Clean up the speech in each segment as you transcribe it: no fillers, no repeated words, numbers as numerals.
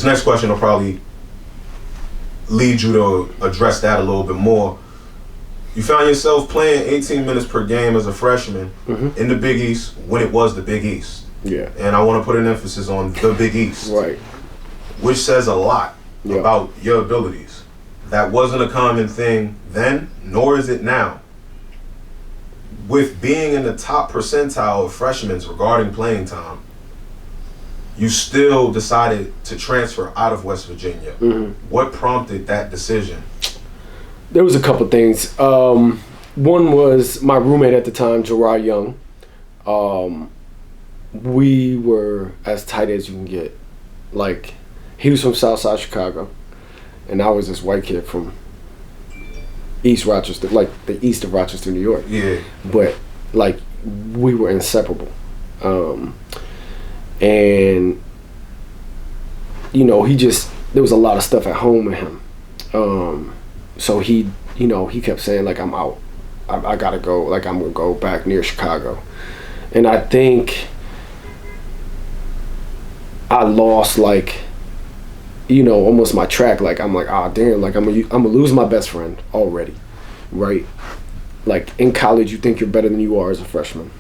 this next question will probably lead you to address that a little bit more. You found yourself playing 18 minutes per game as a freshman in the Big East when it was the Big East. Yeah. And I want to put an emphasis on the Big East. Right. Which says a lot about your abilities. That wasn't a common thing then, nor is it now. With being in the top percentile of freshmen regarding playing time, you still decided to transfer out of West Virginia. What prompted that decision? There was a couple things. One was my roommate at the time, Gerard Young. We were as tight as you can get. Like, he was from Southside Chicago, and I was this white kid from East Rochester, like the east of Rochester, New York. Yeah. But like, we were inseparable. And you know, there was a lot of stuff at home with him. So he kept saying, like, I'm out. I gotta go. Like, I'm gonna go back near Chicago. And I think I lost, like, you know, almost my track. Like, I'm like, damn, like, I'm gonna lose my best friend already, right? Like, in college, you think you're better than you are as a freshman.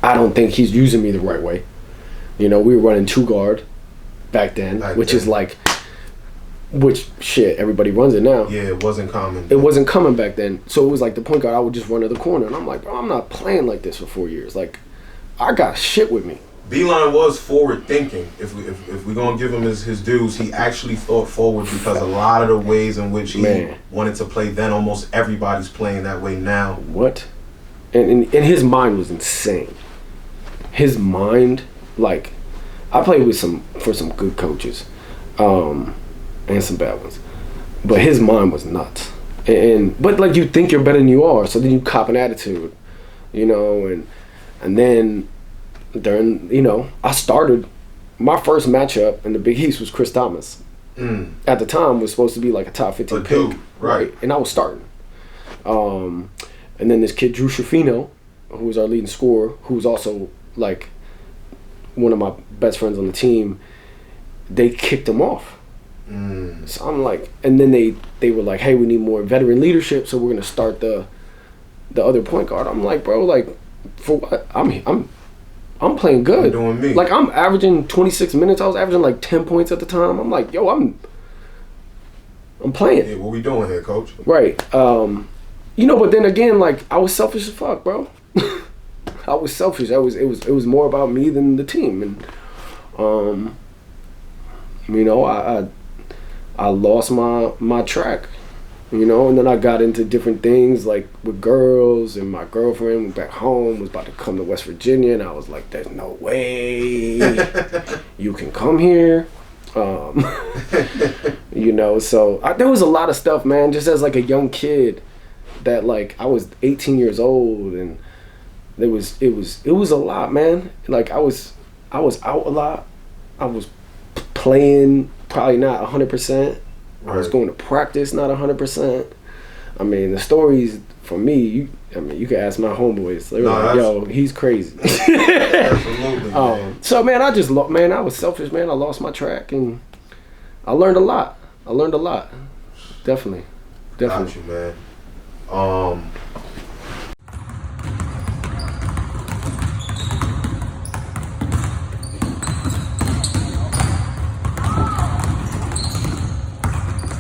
I don't think he's using me the right way. You know, we were running 2-guard back then, which shit, everybody runs it now. Yeah, it wasn't common. It wasn't coming back then. So it was like the point guard, I would just run to the corner. And I'm like, bro, I'm not playing like this for 4 years. Like, I got shit with me. Beeline was forward thinking. If we're gonna give him his dues, he actually thought forward, because a lot of the ways in which he wanted to play then, almost everybody's playing that way now. What? And his mind was insane. His mind, like, I played for some good coaches, and some bad ones, but his mind was nuts. But like, you think you're better than you are, so then you cop an attitude, you know, and then during, you know, I started my first matchup in the Big East was Chris Thomas. At the time was supposed to be like a top 15 pick, right? And I was starting. And then this kid Drew Schifino, who was our leading scorer, who was also like one of my best friends on the team, they kicked him off. So I'm like, and then they were like, hey, we need more veteran leadership, so we're gonna start the other point guard. I'm like, bro, like, for what? I'm playing good. You're doing me. Like, I'm averaging 26 minutes. I was averaging like 10 points at the time. I'm like, yo, I'm playing. Yeah, what we doing here, coach? Right. You know, but then again, like, I was selfish as fuck, bro. I was selfish. It was more about me than the team, and you know, I lost my track, you know, and then I got into different things, like with girls, and my girlfriend went back home, was about to come to West Virginia, and I was like, there's no way you can come here. You know, so there was a lot of stuff, man, just as like a young kid, that like I was 18 years old, and it was a lot, man. Like, I was out a lot. I was playing probably not 100%. I was going to practice not 100%. I mean, the stories for me, you can ask my homeboys. They were like, yo, he's crazy. Absolutely, man. So, man, I was selfish, man. I lost my track, and I learned a lot. Definitely. Got you, man.